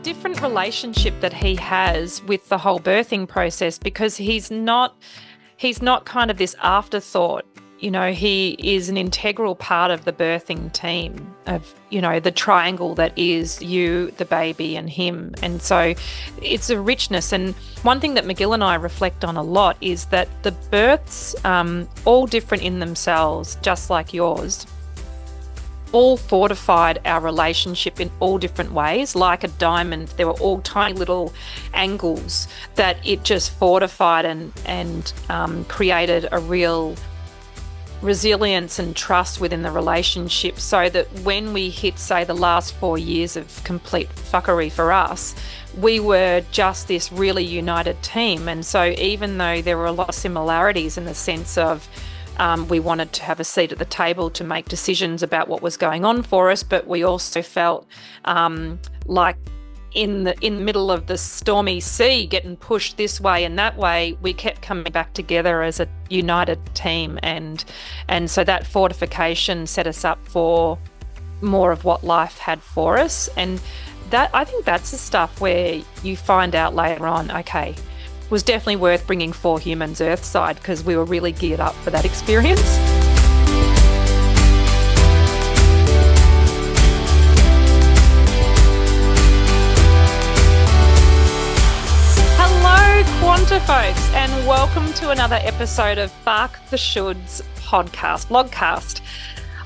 different relationship that he has with the whole birthing process, because he's not kind of this afterthought. He is an integral part of the birthing team of, the triangle that is you, the baby, and him. And so it's a richness. And one thing that McGill and I reflect on a lot is that the births, all different in themselves, just like yours, all fortified our relationship in all different ways. Like a diamond, there were all tiny little angles that it just fortified and created a real resilience and trust within the relationship, so that when we hit, say, the last 4 years of complete fuckery for us, we were just this really united team. And so even though there were a lot of similarities in the sense of we wanted to have a seat at the table to make decisions about what was going on for us, but we also felt like in the middle of the stormy sea, getting pushed this way and that way, we kept coming back together as a united team, and so that fortification set us up for more of what life had for us. And that, I think, that's the stuff where you find out later on, okay, it was definitely worth bringing 4 humans earthside, because we were really geared up for that experience. Quanta folks, and welcome to another episode of Fuck the Shoulds blogcast.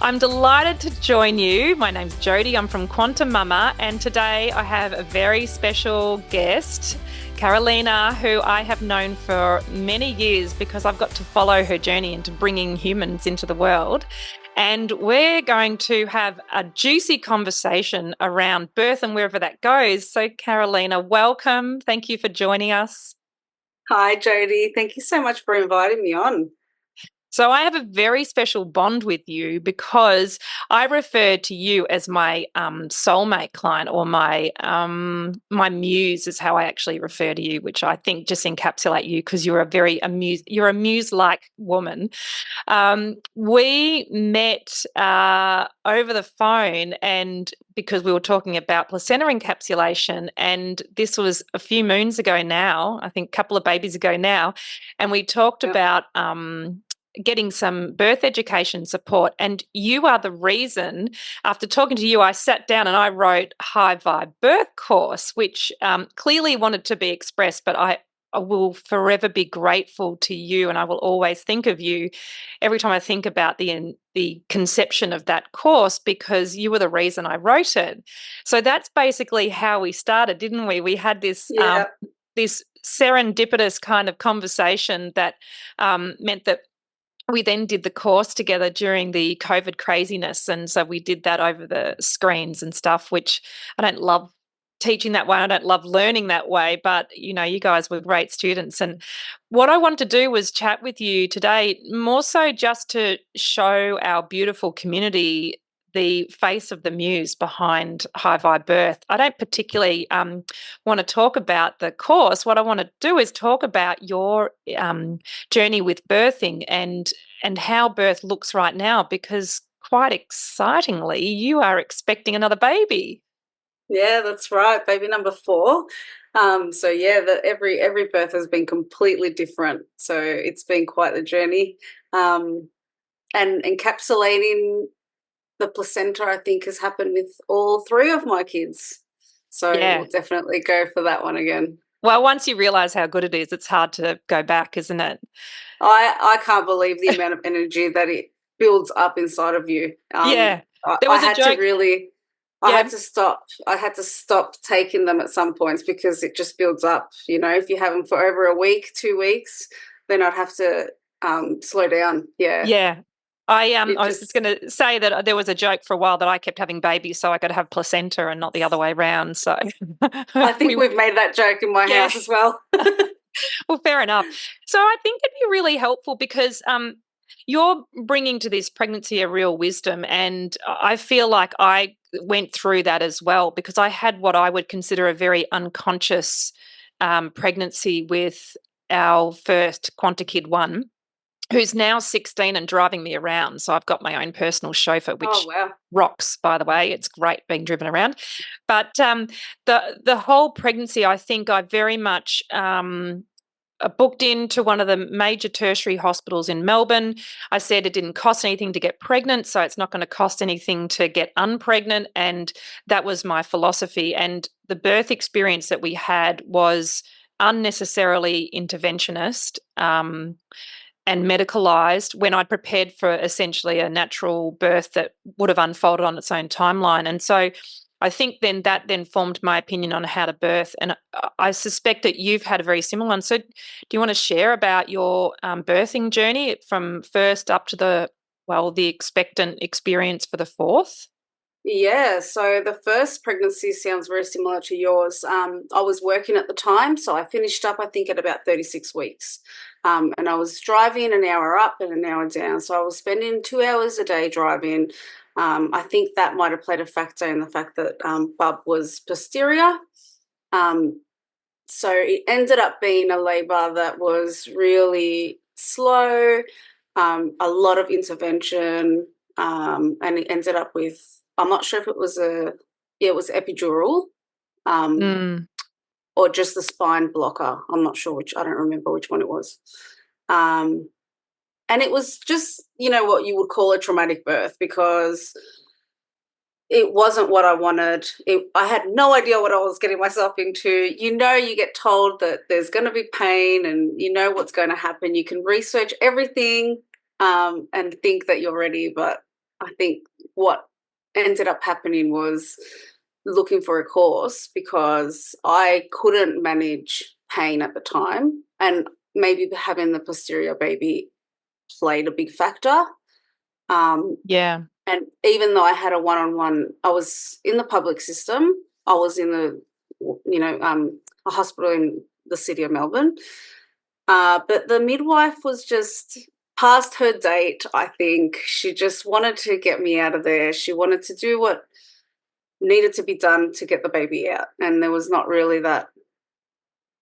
I'm delighted to join you. My name's Jodi. I'm from QuantiMama, and today I have a very special guest, Carolina, who I have known for many years because I've got to follow her journey into bringing humans into the world. And we're going to have a juicy conversation around birth and wherever that goes. So, Carolina, welcome. Thank you for joining us. Hi, Jodi. Thank you so much for inviting me on. So I have a very special bond with you because I refer to you as my soulmate client, or my muse is how I actually refer to you, which I think just encapsulate you, because you're a muse-like woman. We met over the phone, and because we were talking about placenta encapsulation, and this was a few moons ago now, I think a couple of babies ago now, and we talked about getting some birth education support. And you are the reason, after talking to you, I sat down and I wrote High Vibe Birth Course, which clearly wanted to be expressed, but I will forever be grateful to you, and I will always think of you every time I think about the conception of that course, because you were the reason I wrote it. So that's basically how we started, didn't we? We had this this serendipitous kind of conversation that meant that we then did the course together during the COVID craziness. And so we did that over the screens and stuff, which I don't love teaching that way. I don't love learning that way, but you guys were great students. And what I wanted to do was chat with you today, more so just to show our beautiful community the face of the muse behind High Vibe Birth. I don't particularly want to talk about the course. What I want to do is talk about your journey with birthing and how birth looks right now, because quite excitingly, you are expecting another baby. Yeah, that's right. Baby number 4. Every birth has been completely different. So it's been quite the journey. And encapsulating the placenta, I think, has happened with all 3 of my kids. So We'll definitely go for that one again. Well, once you realise how good it is, it's hard to go back, isn't it? I can't believe the amount of energy that it builds up inside of you. There was a joke. I had to stop taking them at some points because it just builds up. If you have them for over a week, 2 weeks, then I'd have to slow down. Yeah. I was just going to say that there was a joke for a while that I kept having babies, so I got to have placenta and not the other way around. So I think we've made that joke in my house as well. Well, fair enough. So I think it'd be really helpful because you're bringing to this pregnancy a real wisdom, and I feel like I went through that as well, because I had what I would consider a very unconscious pregnancy with our first Quanta Kid 1. who's now 16 and driving me around. So I've got my own personal chauffeur, Oh, which wow. rocks, by the way. It's great being driven around. But the whole pregnancy, I think I very much booked into one of the major tertiary hospitals in Melbourne. I said it didn't cost anything to get pregnant, so it's not going to cost anything to get unpregnant. And that was my philosophy. And the birth experience that we had was unnecessarily interventionist. And medicalized when I'd prepared for essentially a natural birth that would have unfolded on its own timeline. And so I think then that then formed my opinion on how to birth. And I suspect that you've had a very similar one. So do you want to share about your birthing journey from first up to the expectant experience for the fourth? Yeah, so the first pregnancy sounds very similar to yours. I was working at the time, so I finished up, I think, at about 36 weeks. And I was driving an hour up and an hour down. So I was spending 2 hours a day driving. I think that might have played a factor in the fact that Bub was posterior. Um, so it ended up being a labour that was really slow, a lot of intervention, and it ended up with, I'm not sure if it was it was epidural, um, Mm, or just the spine blocker. I'm not sure I don't remember which one it was. Um, and it was just, what you would call a traumatic birth because it wasn't what I wanted. I had no idea what I was getting myself into. You get told that there's going to be pain and you know what's going to happen. You can research everything and think that you're ready. But I think what ended up happening was looking for a course because I couldn't manage pain at the time. And maybe having the posterior baby played a big factor. yeah. And even though I had a one-on-one, I was in the public system. I was in a hospital in the city of Melbourne. But the midwife was just past her date, I think. She just wanted to get me out of there. She wanted to do what needed to be done to get the baby out. And there was not really that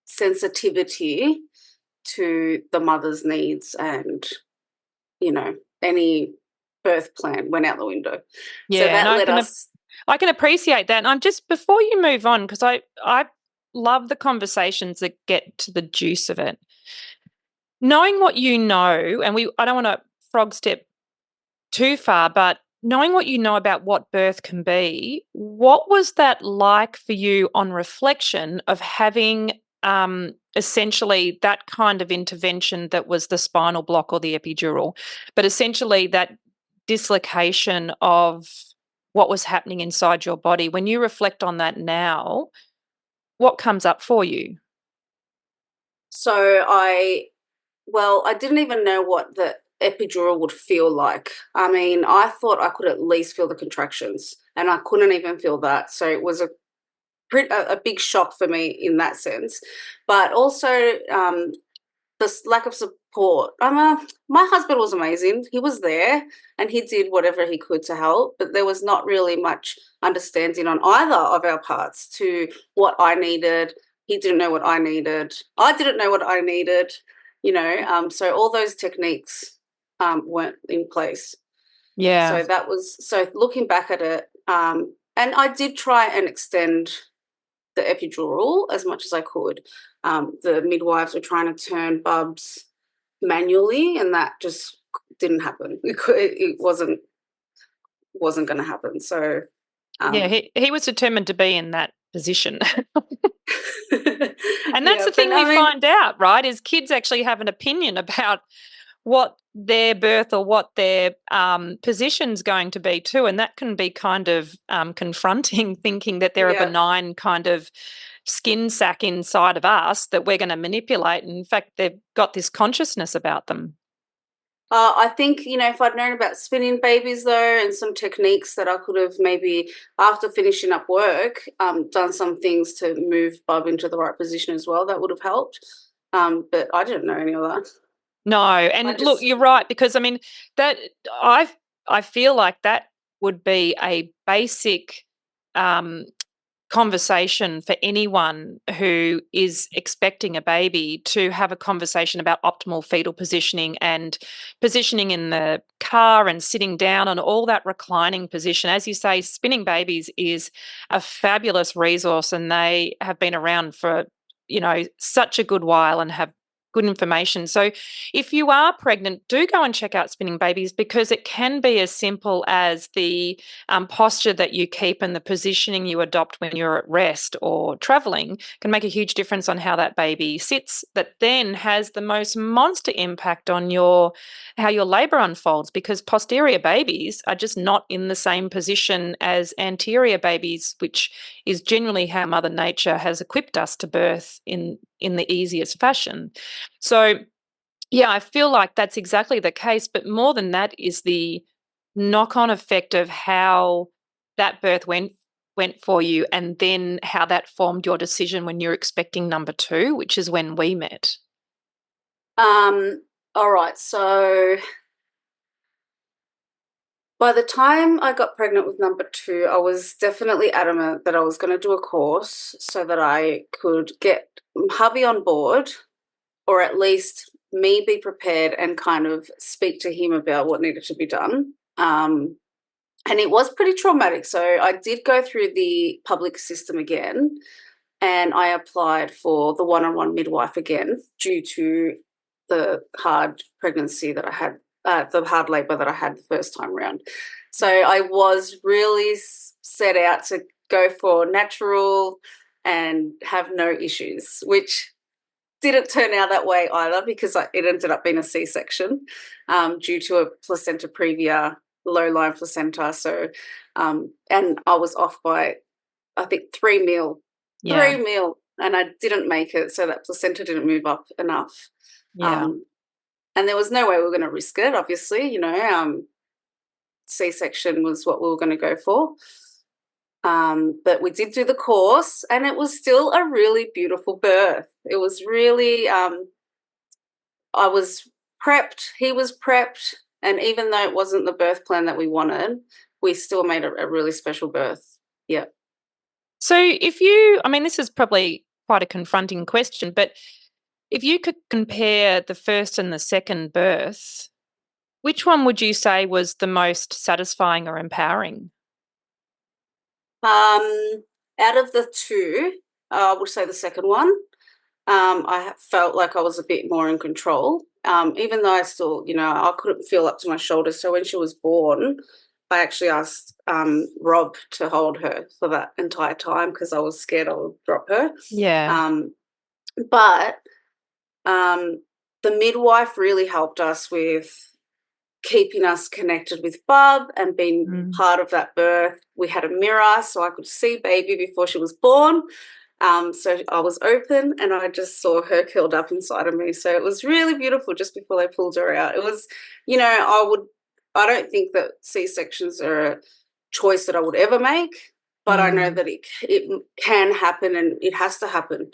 sensitivity to the mother's needs and, any birth plan went out the window. So Yeah. And that led us. I can appreciate that. And I'm just before you move on, because I love the conversations that get to the juice of it. Knowing what you know, and I don't want to frog step too far, but knowing what you know about what birth can be, what was that like for you on reflection of having essentially that kind of intervention that was the spinal block or the epidural, but essentially that dislocation of what was happening inside your body? When you reflect on that now, what comes up for you? So I didn't even know what the epidural would feel like. I mean, I thought I could at least feel the contractions, and I couldn't even feel that. So it was a big shock for me in that sense. But also, the lack of support. My husband was amazing. He was there and he did whatever he could to help, but there was not really much understanding on either of our parts to what I needed. He didn't know what I needed. I didn't know what I needed. So all those techniques weren't in place. Yeah. So looking back at it, and I did try and extend the epidural as much as I could. The midwives were trying to turn Bubs manually, and that just didn't happen. It wasn't going to happen. So, Yeah, um, he was determined to be in that position. And that's yeah, the but thing we I mean, find out, right? Is kids actually have an opinion about what their birth or what their position's going to be too. And that can be kind of confronting, thinking that they're a yeah. benign kind of skin sack inside of us that we're going to manipulate. And in fact, they've got this consciousness about them. I think, if I'd known about spinning babies though, and some techniques that I could have maybe after finishing up work, done some things to move Bub into the right position as well, that would have helped. But I didn't know any of that. No, I and look, just, you're right because I mean that I feel like that would be a basic conversation for anyone who is expecting a baby to have a conversation about optimal fetal positioning and positioning in the car and sitting down and all that reclining position. As you say, spinning babies is a fabulous resource, and they have been around for, such a good while and have good information. So if you are pregnant, do go and check out spinning babies, because it can be as simple as the posture that you keep and the positioning you adopt when you're at rest or traveling can make a huge difference on how that baby sits, that then has the most monster impact on how your labor unfolds, because posterior babies are just not in the same position as anterior babies, which is generally how Mother Nature has equipped us to birth in the easiest fashion. So yeah, I feel like that's exactly the case. But more than that is the knock-on effect of how that birth went for you, and then how that formed your decision when you're expecting number two, which is when we met. All right. So by the time I got pregnant with number two, I was definitely adamant that I was going to do a course so that I could get hubby on board, or at least me be prepared and kind of speak to him about what needed to be done. And it was pretty traumatic. So I did go through the public system again, and I applied for the one-on-one midwife again due to the hard pregnancy that I had, the hard labour that I had the first time round. So I was really set out to go for natural and have no issues, which didn't turn out that way either, because it ended up being a C-section due to a placenta previa, low-lying placenta. So, and I was off by, I think, 3 mil, Yeah. and I didn't make it. So that placenta didn't move up enough. Yeah. And there was no way we were going to risk it, obviously, C-section was what we were going to go for. But we did do the course, and it was still a really beautiful birth. It was really, I was prepped, he was prepped, and even though it wasn't the birth plan that we wanted, we still made a really special birth. Yeah. So this is probably quite a confronting question, but if you could compare the first and the second birth, which one would you say was the most satisfying or empowering? Out of the two, I would say the second one. I felt like I was a bit more in control, even though I still, I couldn't feel up to my shoulders. So when she was born, I actually asked Rob to hold her for that entire time because I was scared I would drop her. Yeah. But the midwife really helped us with keeping us connected with Bub and being part of that birth. We had a mirror so I could see baby before she was born. So I was open and I just saw her curled up inside of me. So it was really beautiful just before they pulled her out. It was, I don't think that C-sections are a choice that I would ever make, but I know that it can happen and it has to happen.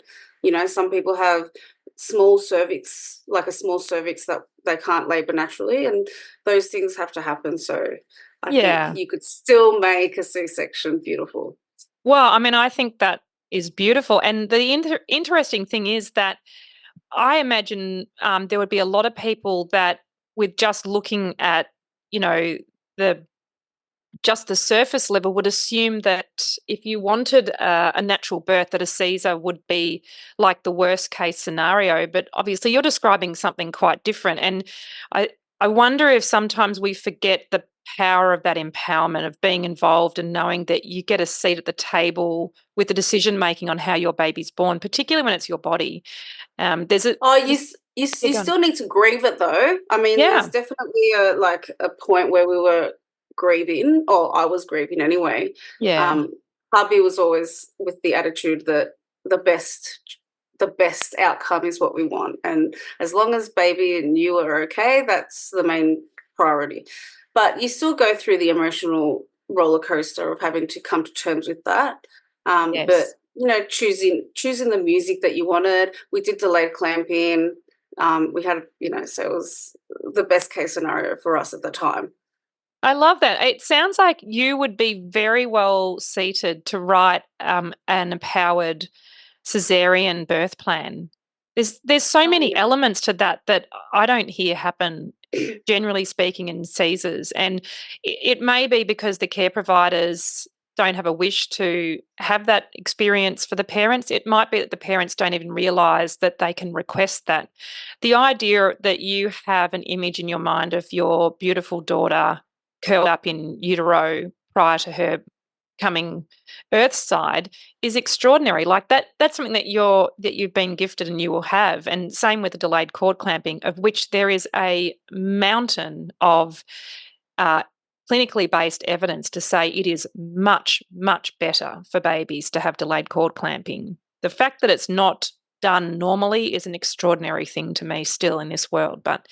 Some people have small cervix, like a small cervix that they can't labor naturally, and those things have to happen. So I think you could still make a C-section beautiful. Well, I think that is beautiful. And the interesting thing is that I imagine there would be a lot of people that, with just looking at, the just the surface level, would assume that if you wanted a natural birth, that a Caesar would be like the worst case scenario. But obviously you're describing something quite different. And I wonder if sometimes we forget the power of that empowerment, of being involved and knowing that you get a seat at the table with the decision making on how your baby's born, particularly when it's your body. You still need to grieve it though. There's definitely a point where we were grieving, or I was grieving anyway. Yeah. Hubby was always with the attitude that the best outcome is what we want, and as long as baby and you are okay, that's the main priority. But you still go through the emotional roller coaster of having to come to terms with that. But choosing the music that you wanted. We did delayed clamping. We had, so it was the best case scenario for us at the time. I love that. It sounds like you would be very well seated to write an empowered cesarean birth plan. There's so Oh many yeah. elements to that that I don't hear happen, generally speaking, in Caesars. And it may be because the care providers don't have a wish to have that experience for the parents. It might be that the parents don't even realize that they can request that. The idea that you have an image in your mind of your beautiful daughter curled up in utero prior to her coming earthside is extraordinary. Like that's something that you've been gifted and you will have. And same with the delayed cord clamping, of which there is a mountain of uh, clinically based evidence to say it is much, much better for babies to have delayed cord clamping. The fact that it's not done normally is an extraordinary thing to me still in this world. But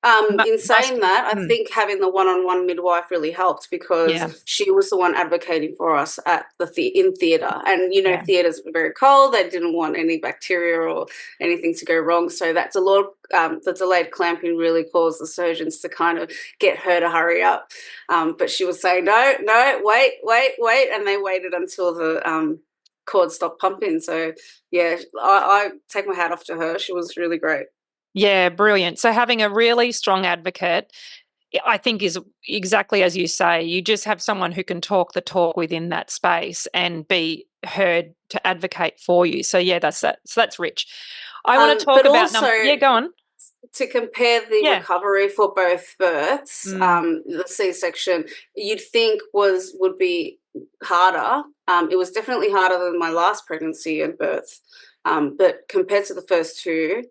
In most, saying that, I mm, think having the one-on-one midwife really helped because yeah, she was the one advocating for us at in theatre. And yeah, theatres were very cold; they didn't want any bacteria or anything to go wrong. So that's a lot. The delayed clamping really caused the surgeons to kind of get her to hurry up. But she was saying, "No, no, wait, wait, wait," and they waited until the cord stopped pumping. So yeah, I take my hat off to her. She was really great. yeah, brilliant. So having a really strong advocate, I think, is exactly as you say. You just have someone who can talk the talk within that space and be heard to advocate for you. So yeah, that's that. So that's rich. I want to talk But about also, yeah, go on. to compare the Yeah. recovery for both births, Mm, the C-section, you'd think would be harder. It was definitely harder than my last pregnancy and birth, but compared to the first two,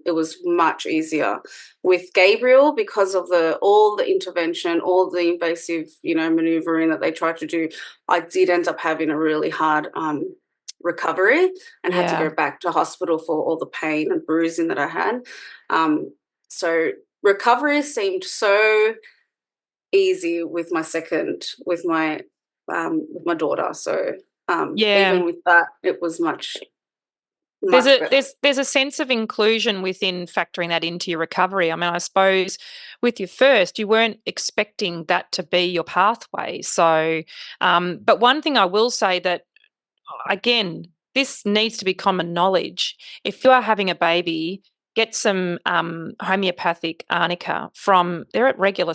it was much easier. With Gabriel, because of the all the intervention, all the invasive, maneuvering that they tried to do, I did end up having a really hard recovery and had to yeah. go back to hospital for all the pain and bruising that I had. Um, so recovery seemed so easy with my second, with my daughter. So Yeah. even with that, it was much There's much a better. there's a sense of inclusion within factoring that into your recovery. I mean, I suppose with your first, you weren't expecting that to be your pathway. So, but one thing I will say that again, this needs to be common knowledge. If you are having a baby, get some homeopathic arnica from, they're at regular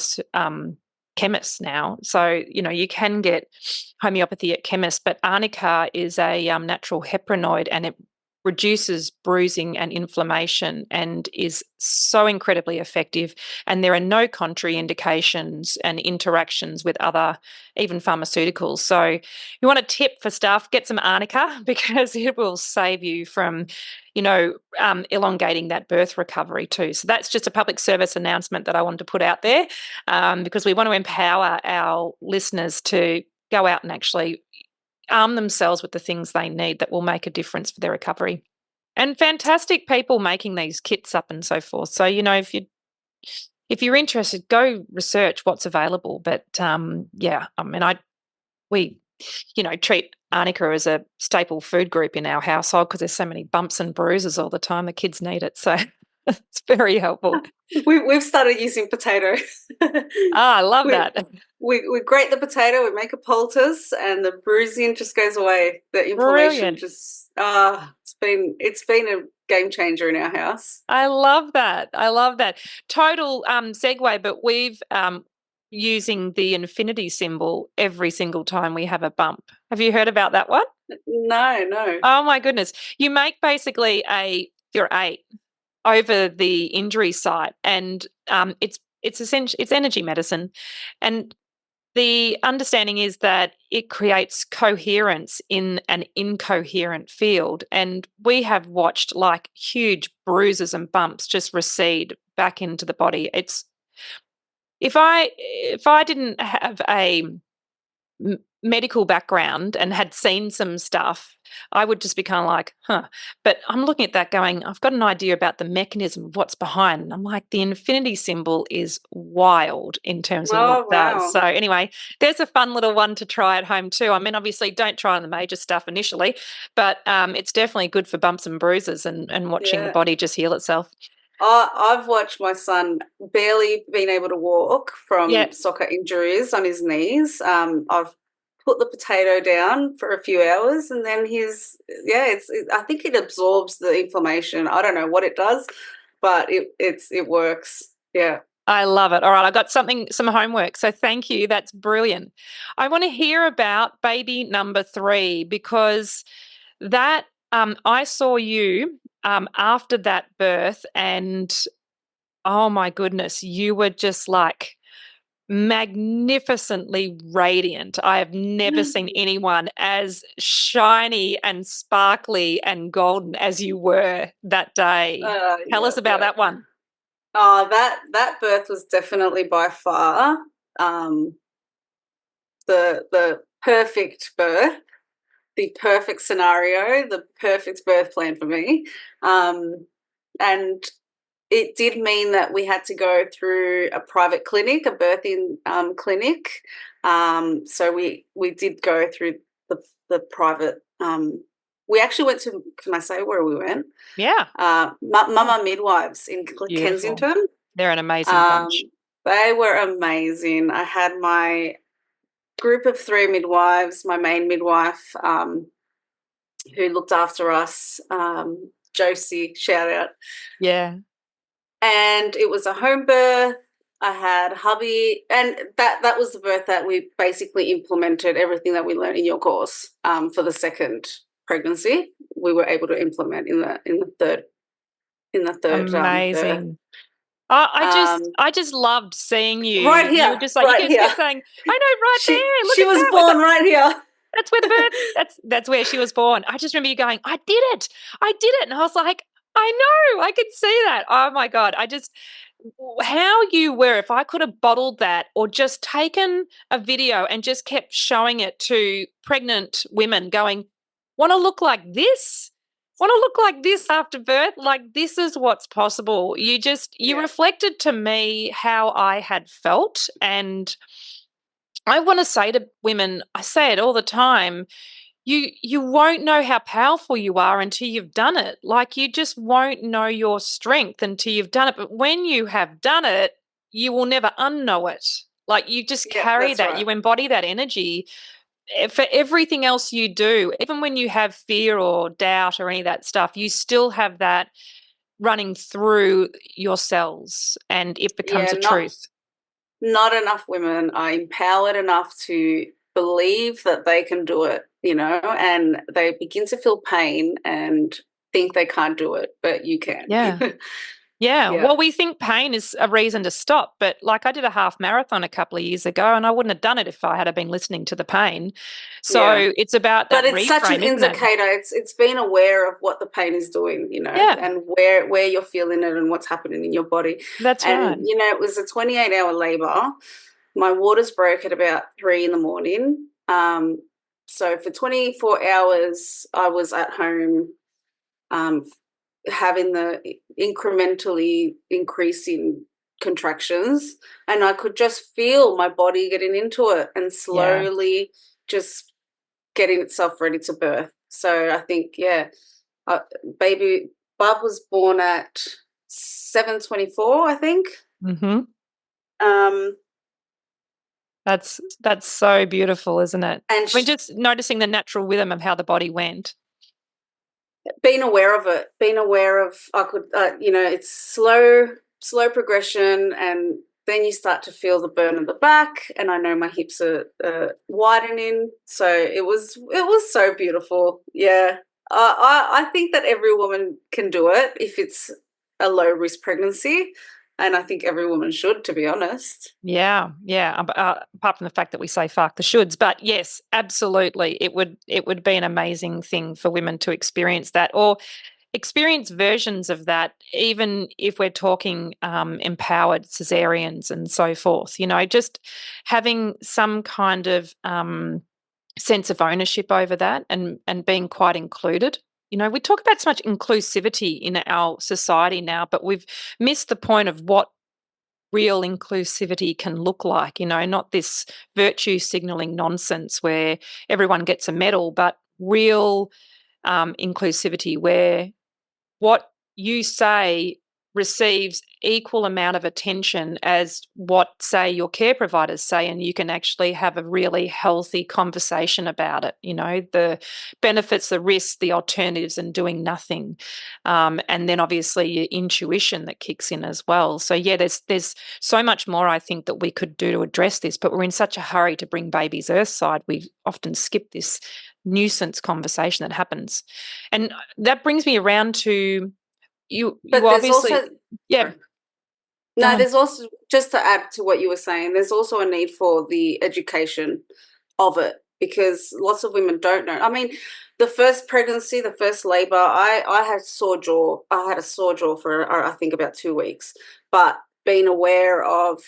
chemists now. So, you can get homeopathy at chemists, but arnica is a natural heparinoid and it reduces bruising and inflammation and is so incredibly effective. And there are no contraindications and interactions with other, even pharmaceuticals. So, you want a tip for stuff, get some arnica because it will save you from, elongating that birth recovery too. So that's just a public service announcement that I wanted to put out there because we want to empower our listeners to go out and actually arm themselves with the things they need that will make a difference for their recovery. And fantastic people making these kits up and so forth. So, if you're interested, go research what's available. But yeah, I mean, we treat arnica as a staple food group in our household because there's so many bumps and bruises all the time. The kids need it. So it's very helpful. We've started using potato. Ah, I love we, that. we grate the potato, we make a poultice, and the bruising just goes away. The inflammation Brilliant. just it's been a game changer in our house. I love that. I love that. Total segue, but we've using the infinity symbol every single time we have a bump. Have you heard about that one? No, no. Oh my goodness. You make basically a figure eight over the injury site and it's essentially it's energy medicine. And the understanding is that it creates coherence in an incoherent field. And we have watched like huge bruises and bumps just recede back into the body. It's if I didn't have a medical background and had seen some stuff, I would just be kind of like, huh. But I'm looking at that going, I've got an idea about the mechanism of what's behind. And I'm like, the infinity symbol is wild in terms of what Oh it does. wow. So, anyway, there's a fun little one to try at home too. I mean, obviously, don't try on the major stuff initially, but it's definitely good for bumps and bruises and watching the Yeah. body just heal itself. I've watched my son barely being able to walk Yeah, from soccer injuries on his knees. I've put the potato down for a few hours, and then I think it absorbs the inflammation. I don't know what it does, but it works. Yeah. I love it. All right, I got some homework. So thank you. That's brilliant. I want to hear about baby number 3 because that I saw you after that birth, and oh my goodness, you were just like magnificently radiant. I have never seen anyone as shiny and sparkly and golden as you were that day. Tell Yeah, us about yeah. that one. Oh, that birth was definitely by far um, the perfect birth, the perfect scenario, the perfect birth plan for me. And it did mean that we had to go through a private clinic, a birthing clinic. So we did go through the private. We actually went to. Can I say where we went? Yeah. Mama Midwives in Beautiful. Kensington. They're an amazing Um, bunch. they were amazing. I had my group of 3 midwives, my main midwife, who looked after us, Josie, shout out. Yeah. And it was a home birth. I had hubby, and that was the birth that we basically implemented everything that we learned in your course for the second pregnancy. We were able to implement in the third birth. Amazing. I Um, just loved seeing you. right You were here, just like you right just here. kept saying, "I know, right there. Look She at was that. born right here. That's where the birth. That's where she was born." I just remember you going, "I did it. I did it," and I was like, "I know. I could see that." Oh my god! How you were. If I could have bottled that or just taken a video and just kept showing it to pregnant women, going, "Want to look like this? Want to look like this after birth? Like this is what's possible." You Yeah, reflected to me how I had felt, and I want to say to women, I say it all the time, you won't know how powerful you are until you've done it. Like you just won't know your strength until you've done it. But when you have done it, you will never unknow it. Like you just yeah, carry that's that, right. you embody that energy for everything else you do. Even when you have fear or doubt or any of that stuff, you still have that running through your cells and it becomes Yeah, a truth. not enough women are empowered enough to believe that they can do it, and they begin to feel pain and think they can't do it, but you can. Yeah. Yeah, Yeah, well, we think pain is a reason to stop, but like I did a half marathon a couple of years ago and I wouldn't have done it if I had been listening to the pain. yeah. So it's about But that it's such an reframe, isn't it? indicator. It's being aware of what the pain is doing, Yeah, and where you're feeling it and what's happening in your body. that's And right. it was a 28-hour labor. My waters broke at about 3 in the morning. So for 24 hours, I was at home, um, having the incrementally increasing contractions, and I could just feel my body getting into it and Yeah. slowly just getting itself ready to birth. So I think, yeah, baby Bub was born at 7:24, I think. Hmm. Um, That's so beautiful, isn't it? and I mean, just noticing the natural rhythm of how the body went. being aware of it, being aware of I could, it's slow progression, and then you start to feel the burn in the back, and I know my hips are widening. So it was so beautiful. Yeah, I think that every woman can do it if it's a low risk pregnancy, and I think every woman should, to be honest. Yeah, yeah. Apart from the fact that we say "fuck the shoulds," but yes, absolutely, it would be an amazing thing for women to experience that, or experience versions of that, even if we're talking empowered cesareans and so forth. Just having some kind of sense of ownership over that and being quite included. We talk about so much inclusivity in our society now, but we've missed the point of what real inclusivity can look like, not this virtue signaling nonsense where everyone gets a medal, but real inclusivity where what you say receives equal amount of attention as what, say, your care providers say, and you can actually have a really healthy conversation about it, the benefits, the risks, the alternatives, and doing nothing. And then obviously your intuition that kicks in as well. So yeah, there's so much more I think that we could do to address this, but we're in such a hurry to bring babies earthside, we often skip this nuisance conversation that happens. And that brings me around to you But there's obviously, also, yeah, sorry. go No, ahead. there's also, just to add to what you were saying, there's also a need for the education of it, because lots of women don't know. I mean, the first pregnancy, the first labor, I had sore jaw. I had a sore jaw for I think about 2 weeks. But being aware of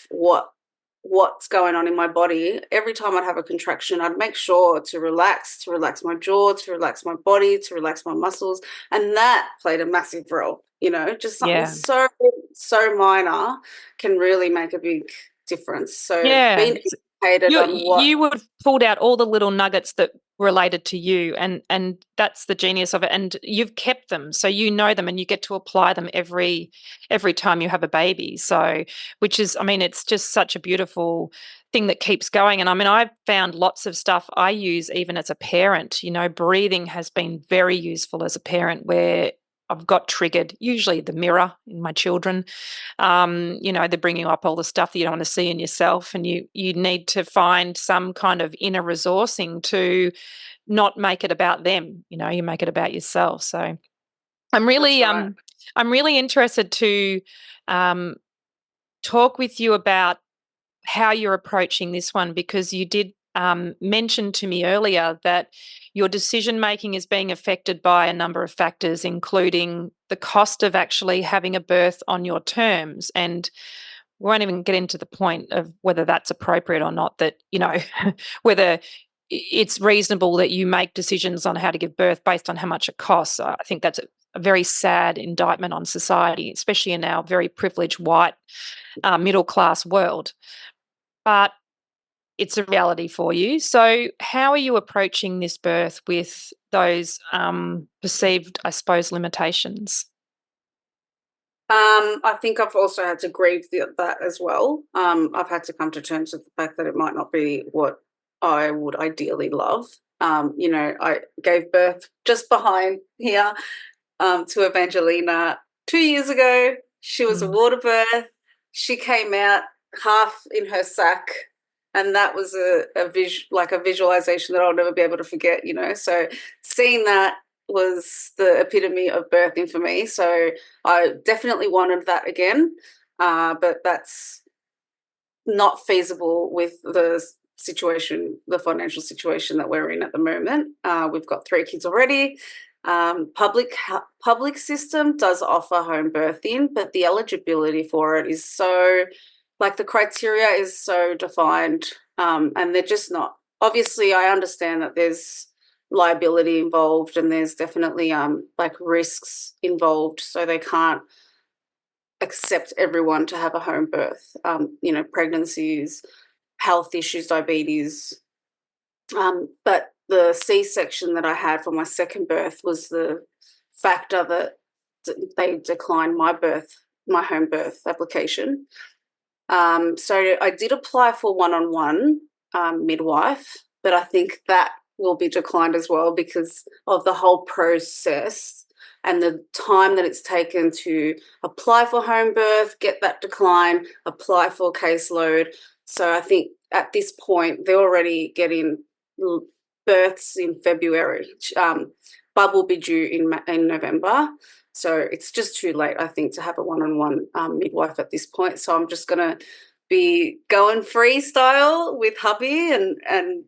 what's going on in my body, every time I'd have a contraction, I'd make sure to relax my jaw, to relax my body, to relax my muscles, and that played a massive role. Just something Yeah. so minor can really make a big difference. So Yeah. being educated You on what. you would have pulled out all the little nuggets that related to you, and that's the genius of it. And you've kept them, so you know them, and you get to apply them every time you have a baby. So, which is, I mean, it's just such a beautiful thing that keeps going. And I mean, I've found lots of stuff I use even as a parent. Breathing has been very useful as a parent where I've got triggered, usually the mirror in my children. They're bringing up all the stuff that you don't want to see in yourself, and you need to find some kind of inner resourcing to not make it about them. You make it about yourself. So I'm That's really right. I'm really interested to um, talk with you about how you're approaching this one, because you did mention to me earlier that your decision making is being affected by a number of factors, including the cost of actually having a birth on your terms. And we won't even get into the point of whether that's appropriate or not, that, whether it's reasonable that you make decisions on how to give birth based on how much it costs. I think that's a very sad indictment on society, especially in our very privileged white middle class world. But it's a reality for you. So, how are you approaching this birth with those perceived, I suppose, limitations? I think I've also had to grieve that as well. I've had to come to terms with the fact that it might not be what I would ideally love. I gave birth just behind here to Evangelina 2 years ago. She was a Mm. water birth. She came out half in her sack, and that was like a visualization that I'll never be able to forget. So seeing that was the epitome of birthing for me. So I definitely wanted that again, but that's not feasible with the financial situation that we're in at the moment. We've got 3 kids already. Public system does offer home birthing, but the eligibility for it is so, like, the criteria is so defined, and they're just not. Obviously, I understand that there's liability involved, and there's definitely like risks involved, so they can't accept everyone to have a home birth. Pregnancies, health issues, diabetes. But the C-section that I had for my second birth was the factor that they declined my home birth application. So I did apply for one-on-one midwife, but I think that will be declined as well because of the whole process and the time that it's taken to apply for home birth, get that decline, apply for caseload. So I think at this point they're already getting births in February. Bub will be due in November. So it's just too late, I think, to have a one-on-one midwife at this point. So I'm just going to be going freestyle with hubby, and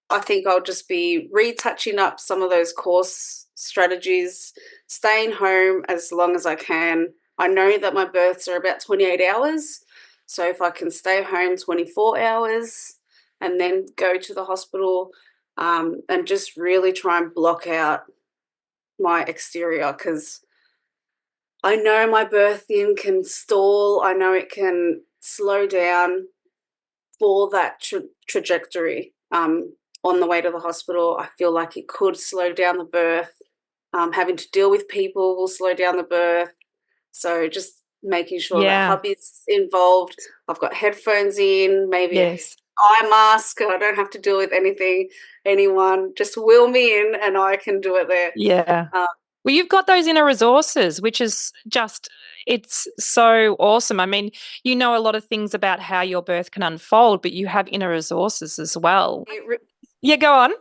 I think I'll just be retouching up some of those course strategies, staying home as long as I can. I know that my births are about 28 hours. So if I can stay home 24 hours and then go to the hospital, and just really try and block out my exterior, because I know my birthing can stall. I know it can slow down for that trajectory. On the way to the hospital, I feel like it could slow down the birth. Having to deal with people will slow down the birth. So just making sure that Yeah. hubby's involved. I've got headphones in, maybe a Yes. eye mask. I don't have to deal with anyone. Just wheel me in and I can do it there. Yeah. Um, Well, you've got those inner resources, which is just, it's so awesome. I mean, you know a lot of things about how your birth can unfold, but you have inner resources as well. Yeah, go on.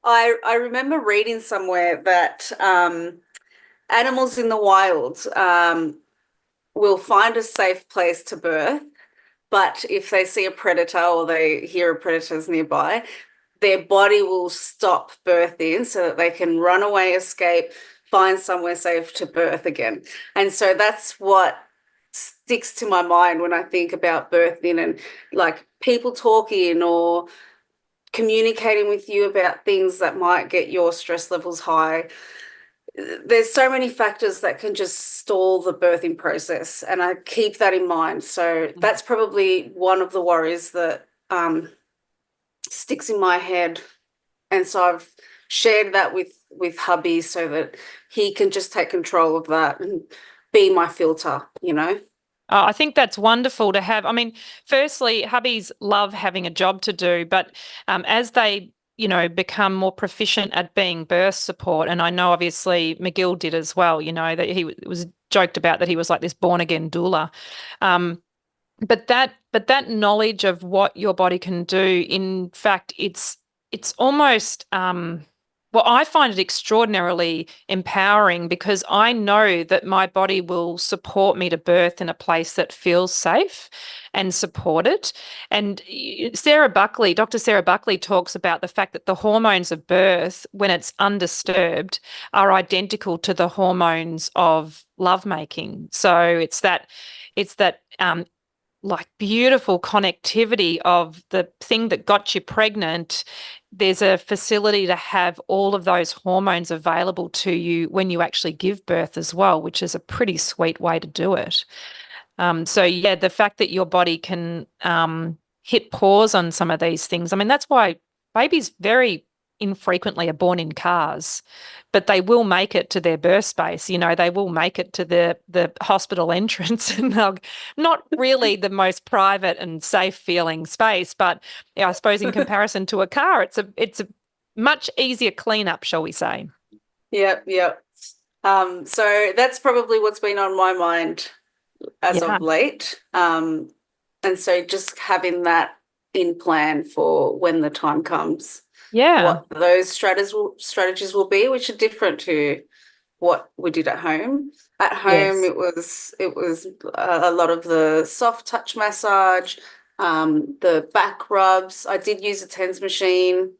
I remember reading somewhere that animals in the wild will find a safe place to birth, but if they see a predator or they hear a predator's nearby, their body will stop birthing so that they can run away, escape, find somewhere safe to birth again. And so that's what sticks to my mind when I think about birthing and like people talking or communicating with you about things that might get your stress levels high. There's so many factors that can just stall the birthing process, and I keep that in mind. So that's probably one of the worries that sticks in my head, and so I've shared that with hubby so that he can just take control of that and be my filter, you know. I think that's wonderful to have. I mean, firstly, hubbies love having a job to do, but as they, become more proficient at being birth support, and I know obviously McGill did as well, that it was joked about that he was like this born again doula. Um, but that knowledge of what your body can do, in fact, it's almost well, I find it extraordinarily empowering because I know that my body will support me to birth in a place that feels safe and supported. And Dr. Sarah Buckley talks about the fact that the hormones of birth, when it's undisturbed, are identical to the hormones of lovemaking. So it's that like beautiful connectivity of the thing that got you pregnant. There's a facility to have all of those hormones available to you when you actually give birth as well, which is a pretty sweet way to do it. So yeah, the fact that your body can hit pause on some of these things. I mean, that's why babies very infrequently are born in cars, but they will make it to their birth space. They will make it to the hospital entrance, and they'll not really the most private and safe feeling space, but I suppose in comparison to a car, it's a much easier cleanup, shall we say? Yep, yep. So that's probably what's been on my mind as Yeah, of late. And so just having that in plan for when the time comes, yeah, what those strategies will be, which are different to what we did at home. At home, yes. it was a lot of the soft touch massage, the back rubs. I did use a TENS machine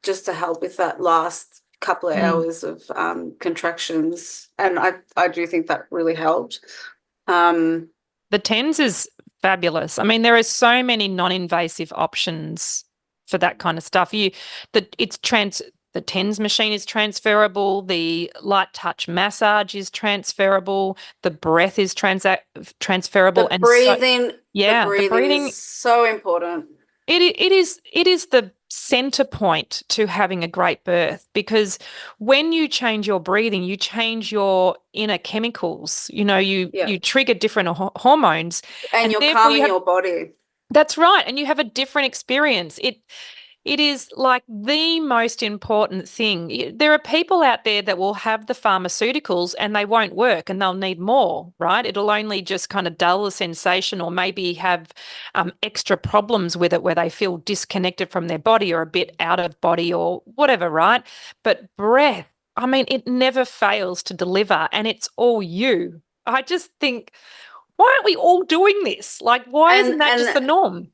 just to help with that last couple of Mm. hours of contractions, and I do think that really helped. Um, The TENS is fabulous. I mean, there are so many non-invasive options for that kind of stuff. The TENS machine is transferable, the light touch massage is transferable, the breath is transferable, the and so breathing, the yeah, the breathing is breathing so important. it is the center point to having a great birth, because when you change your breathing, you change your inner chemicals. Yeah, You trigger different hormones, and and you're therefore you calming have your body. that's right, and you have a different experience. It is like the most important thing. There are people out there that will have the pharmaceuticals and they won't work and they'll need more, right? It'll only just kind of dull the sensation, or maybe have extra problems with it where they feel disconnected from their body or a bit out of body or whatever, right? But breath, I mean, it never fails to deliver, and it's all you. I just think, why aren't we all doing this? Like, why isn't and that just and the norm?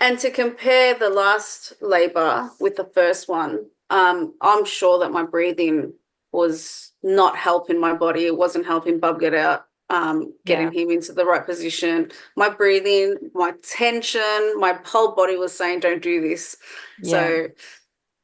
and to compare the last labor with the first one, I'm sure that my breathing was not helping my body. It wasn't helping Bub get out, Yeah, getting him into the right position. My breathing, my tension, my whole body was saying, don't do this. yeah. So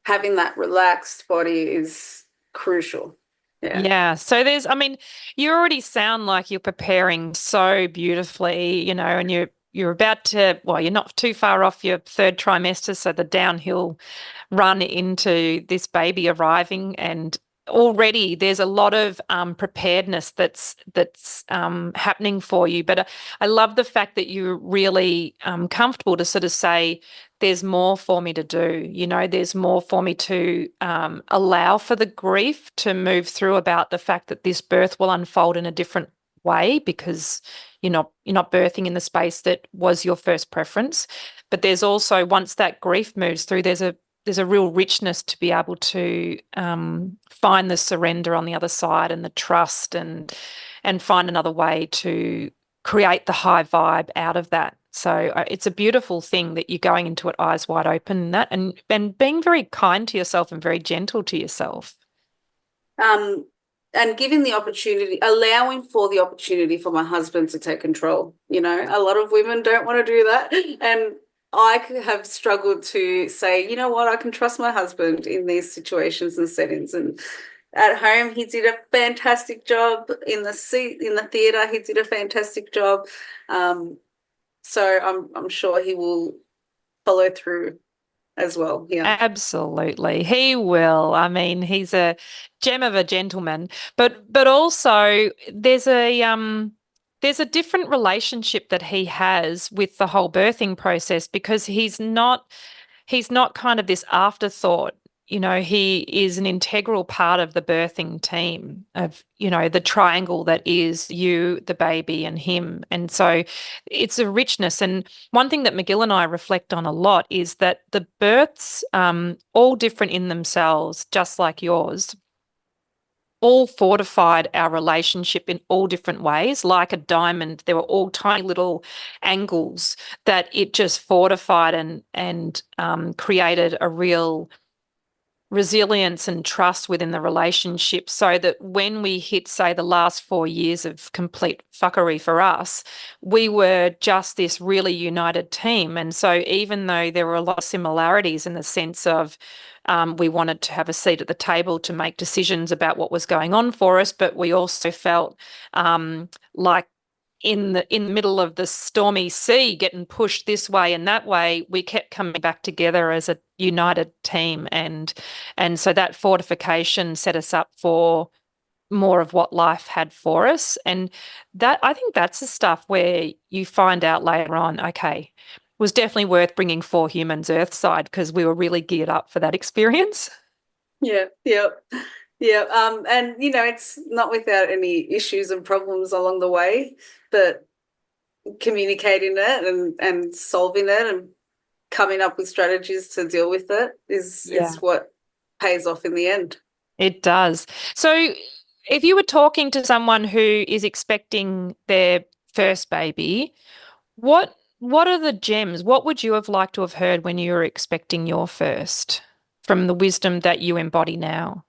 having that relaxed body is crucial. Yeah. Yeah. So I mean, you already sound like you're preparing so beautifully, and you're about to, well, you're not too far off your third trimester, so the downhill run into this baby arriving, and already there's a lot of preparedness that's happening for you. But I love the fact that you're really comfortable to sort of say, there's more for me to do. You know, there's more for me to allow for the grief to move through about the fact that this birth will unfold in a different way because you're not birthing in the space that was your first preference. But there's also, once that grief moves through, there's a real richness to be able to find the surrender on the other side and the trust and find another way to create the high vibe out of that. So it's a beautiful thing that you're going into it eyes wide open and that and being very kind to yourself and very gentle to yourself. Um, and giving the opportunity, allowing for the opportunity for my husband to take control. You know, a lot of women don't want to do that. And I have struggled to say, you know what, I can trust my husband in these situations and settings. And at home, he did a fantastic job. In the theatre, he did a fantastic job. So I'm sure he will follow through as well. Yeah. Absolutely. He will. I mean, he's a gem of a gentleman, but also there's a different relationship that he has with the whole birthing process because he's not kind of this afterthought. You know, he is an integral part of the birthing team of, the triangle that is you, the baby, and him. And so it's a richness. And one thing that McGill and I reflect on a lot is that the births, all different in themselves, just like yours, all fortified our relationship in all different ways. Like a diamond, there were all tiny little angles that it just fortified and created a real resilience and trust within the relationship so that when we hit, say, the last 4 years of complete fuckery for us, we were just this really united team. And so even though there were a lot of similarities in the sense of we wanted to have a seat at the table to make decisions about what was going on for us, but we also felt like in the middle of the stormy sea getting pushed this way and that way, we kept coming back together as a united team, and so that fortification set us up for more of what life had for us. And that, I think, that's the stuff where you find out later on, okay, it was definitely worth bringing 4 humans earthside because we were really geared up for that experience. Yeah, yeah, yeah. And it's not without any issues and problems along the way, but communicating it and solving it and coming up with strategies to deal with it is Yeah. what pays off in the end. It does. So, if you were talking to someone who is expecting their first baby, what are the gems? What would you have liked to have heard when you were expecting your first from the wisdom that you embody now?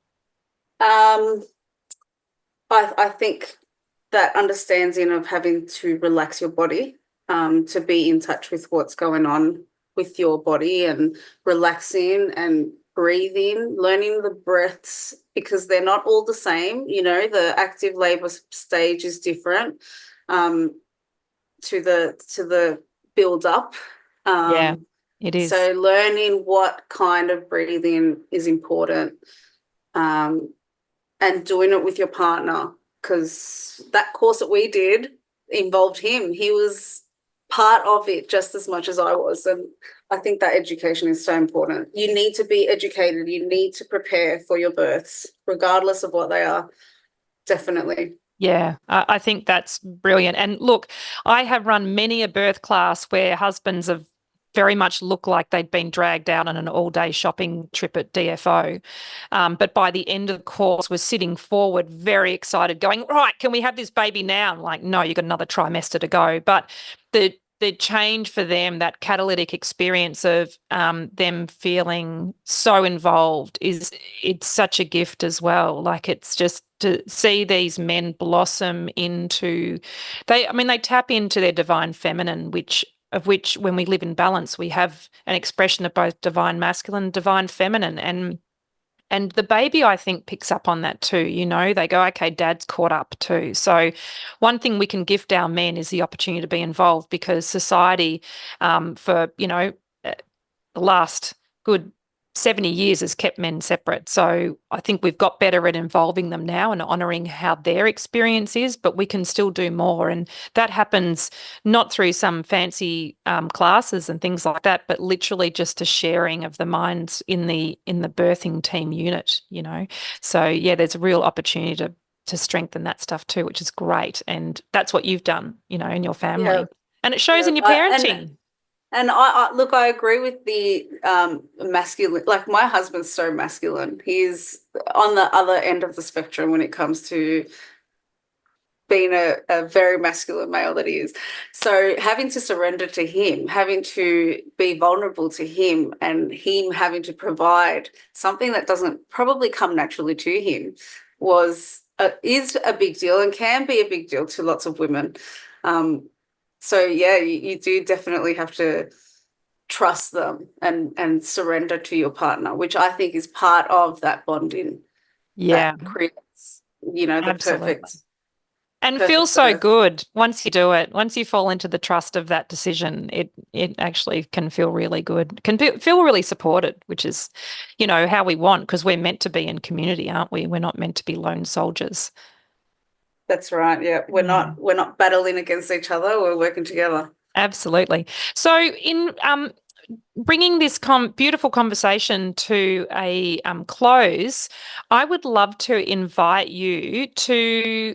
Um, I think that understanding of having to relax your body, to be in touch with what's going on with your body and relaxing and breathing, learning the breaths because they're not all the same. The active labor stage is different to the build up. Yeah, it is. So learning what kind of breathing is important, and doing it with your partner, because that course that we did involved him. He was part of it just as much as I was. And I think that education is so important. You need to be educated. You need to prepare for your births, regardless of what they are. Definitely. Yeah, I think that's brilliant. And look, I have run many a birth class where husbands have very much looked like they'd been dragged out on an all-day shopping trip at DFO. But by the end of the course, was sitting forward, very excited, going, right, can we have this baby now? I'm like, no, you've got another trimester to go. But the change for them, that catalytic experience of them feeling so involved it's such a gift as well. Like it's just to see these men blossom into they tap into their divine feminine, which when we live in balance, we have an expression of both divine masculine, divine feminine. And the baby, I think, picks up on that too. They go, okay, dad's caught up too. So one thing we can gift our men is the opportunity to be involved because society, for, the last good 70 years has kept men separate. So I think we've got better at involving them now and honoring how their experience is, but we can still do more. And that happens not through some fancy classes and things like that, but literally just a sharing of the minds in the birthing team unit, you know. So yeah, there's a real opportunity to strengthen that stuff too, which is great. And that's what you've done, you know, in your Yeah, family. And it shows yeah. in your parenting. And I look, I agree with the masculine. Like my husband's so masculine. He's on the other end of the spectrum when it comes to being a very masculine male that he is. So having to surrender to him, having to be vulnerable to him, and him having to provide something that doesn't probably come naturally to him is a big deal and can be a big deal to lots of women. So yeah, you do definitely have to trust them and surrender to your partner, which I think is part of that bonding Yeah, that creates, you know, the absolutely. perfect And feels perfect so birth. good once you do it. Once you fall into the trust of that decision, it actually can feel really good. Feel really supported, which is, you know, how we want because we're meant to be in community, aren't we? We're not meant to be lone soldiers. That's right. Yeah, Mm. we're not battling against each other. We're working together. Absolutely. So, in bringing this beautiful conversation to a close, I would love to invite you to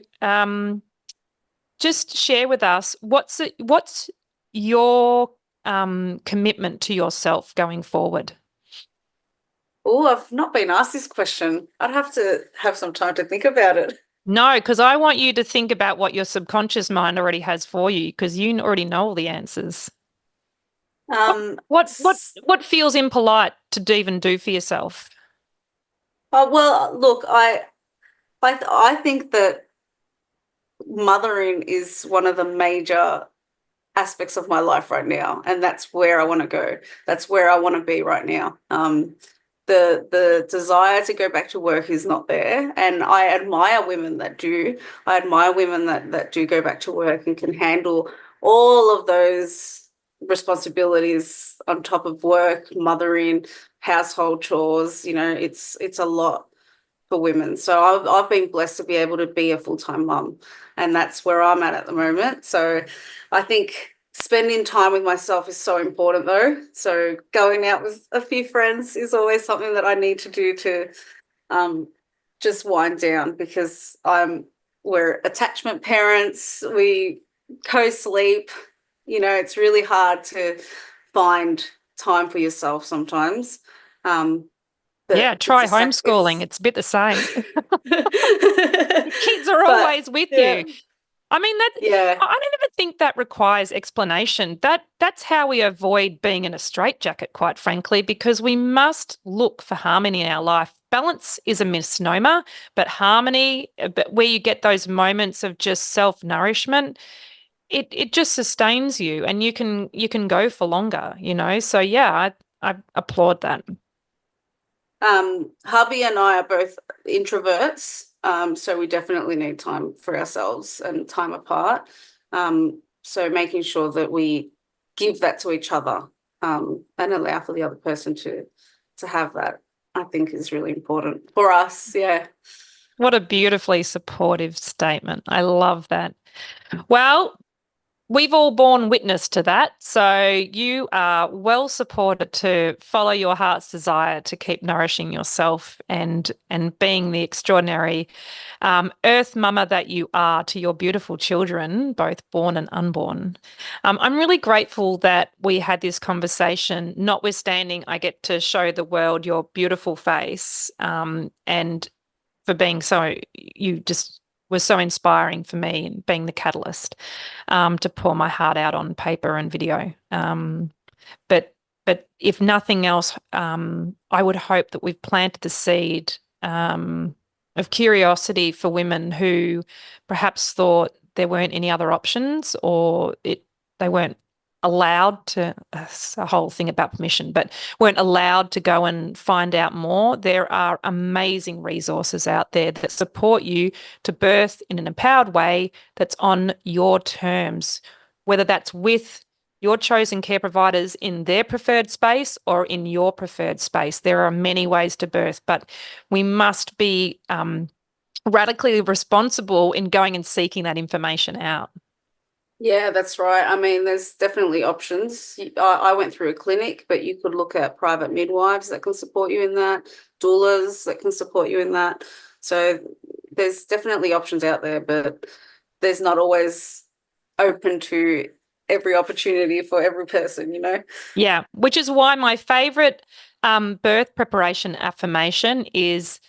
just share with us what's your commitment to yourself going forward. Oh, I've not been asked this question. I'd have to have some time to think about it. No, because I want you to think about what your subconscious mind already has for you, because you already know all the answers. What Um, what what s- what feels impolite to even do for yourself? oh, well, look, I think that mothering is one of the major aspects of my life right now, and that's where I want to go. That's where I want to be right now. The desire to go back to work is not there, and I admire women that do. I admire women that do go back to work and can handle all of those responsibilities on top of work, mothering, household chores. You know, it's a lot for women. So I've been blessed to be able to be a full-time mum, and that's where I'm at the moment. So I think spending time with myself is so important though. So going out with a few friends is always something that I need to do to um, just wind down because we're attachment parents. We co-sleep. You know, it's really hard to find time for yourself sometimes. Um, Yeah, but try homeschooling. It's a bit the same. The kids are but always with yeah, you. I mean, that yeah, I don't even think that requires explanation. That's how we avoid being in a straitjacket, quite frankly, because we must look for harmony in our life. Balance is a misnomer, but harmony, but where you get those moments of just self-nourishment, it just sustains you and you can go for longer, you know. So yeah, I applaud that. hubby and I are both introverts, so we definitely need time for ourselves and time apart. So making sure that we give that to each other, and allow for the other person to have that, I think is really important for us. Yeah. What a beautifully supportive statement. I love that. Well, we've all borne witness to that. So you are well supported to follow your heart's desire to keep nourishing yourself and being the extraordinary earth mama that you are to your beautiful children, both born and unborn. I'm really grateful that we had this conversation, notwithstanding I get to show the world your beautiful face, and for being so, you just were so inspiring for me and being the catalyst to pour my heart out on paper and video. But if nothing else, I would hope that we've planted the seed of curiosity for women who perhaps thought there weren't any other options or they weren't allowed to. It's a whole thing about permission, but weren't allowed to go and find out more. There are amazing resources out there that support you to birth in an empowered way that's on your terms, whether that's with your chosen care providers in their preferred space or in your preferred space. There are many ways to birth, but we must be radically responsible in going and seeking that information out. Yeah, that's right. I mean, there's definitely options. I went through a clinic, but you could look at private midwives that can support you in that, doulas that can support you in that. So there's definitely options out there, but there's not always open to every opportunity for every person, you know? Yeah, which is why my favorite birth preparation affirmation is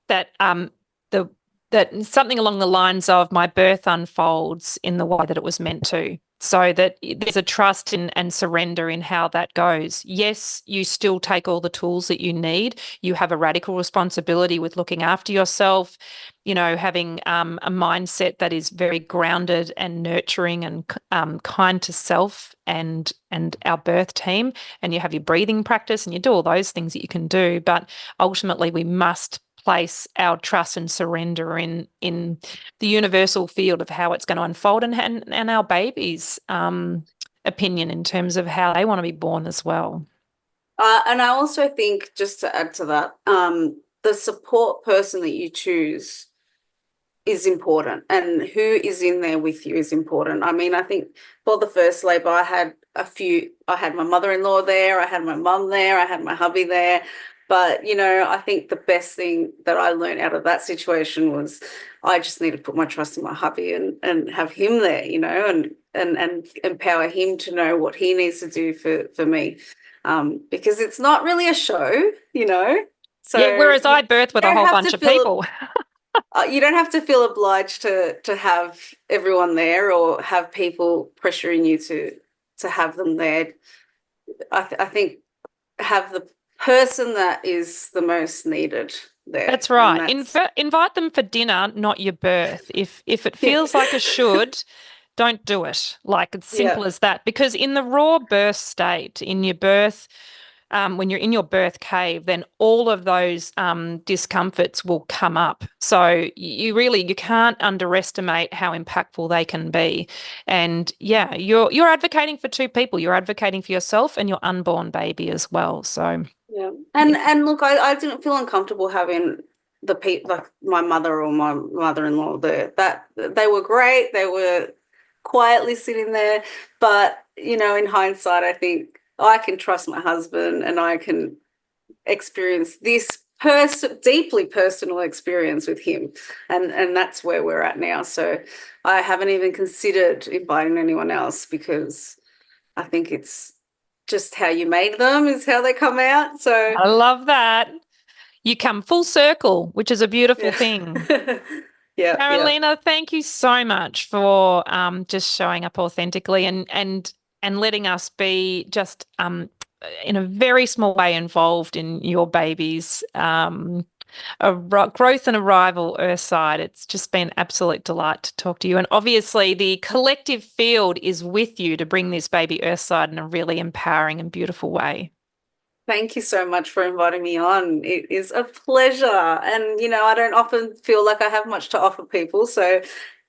that the that something along the lines of my birth unfolds in the way that it was meant to, so that there's a trust in and surrender in how that goes. Yes, you still take all the tools that you need. You have a radical responsibility with looking after yourself, having a mindset that is very grounded and nurturing and kind to self and our birth team. And you have your breathing practice and you do all those things that you can do. But ultimately, we must place our trust and surrender in the universal field of how it's going to unfold and our baby's opinion in terms of how they want to be born as well. And I also think, just to add to that, the support person that you choose is important, and who is in there with you is important. I mean, I think for the first labor, I had my mother-in-law there, I had my mum there, I had my hubby there. But, I think the best thing that I learned out of that situation was I just need to put my trust in my hubby and have him there, and empower him to know what he needs to do for me. Because it's not really a show, So yeah, whereas I birth with a whole bunch of people. You don't have to feel obliged to have everyone there or have people pressuring you to have them there. I think have the person that is the most needed there. That's right. Invite them for dinner, not your birth. If it feels like a should, don't do it. Like, it's simple as that. Because in the raw birth state, in your birth, when you're in your birth cave, then all of those discomforts will come up. So you can't underestimate how impactful they can be. And yeah, you're advocating for two people. You're advocating for yourself and your unborn baby as well. So yeah, and look, I didn't feel uncomfortable having the people like my mother or my mother-in-law there. That they were great. They were quietly sitting there, but in hindsight, I think I can trust my husband and I can experience this deeply personal experience with him, and that's where we're at now. So I haven't even considered inviting anyone else because I think it's just how you made them is how they come out. So I love that. You come full circle, which is a beautiful thing. Yeah, Carolina, thank you so much for just showing up authentically and letting us be just in a very small way involved in your baby's growth and arrival earthside. It's just been an absolute delight to talk to you. And obviously the collective field is with you to bring this baby earthside in a really empowering and beautiful way. Thank you so much for inviting me on. It is a pleasure. And, I don't often feel like I have much to offer people. So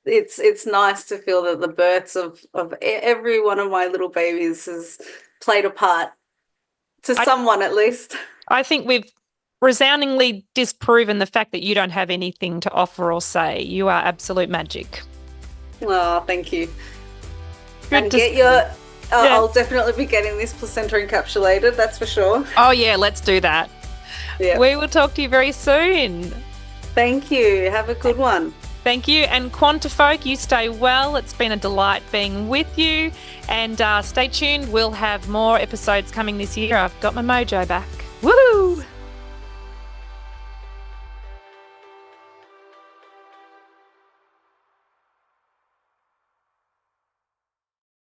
it's nice to feel that the births of every one of my little babies has played a part to someone at least. I think we've resoundingly disproven the fact that you don't have anything to offer or say. You are absolute magic. Oh, thank you. And get your... I'll definitely be getting this placenta encapsulated, that's for sure. Oh, yeah, let's do that. Yeah. We will talk to you very soon. Thank you. Have a good one. Thank you. And Quantifolk, you stay well. It's been a delight being with you. And stay tuned. We'll have more episodes coming this year. I've got my mojo back.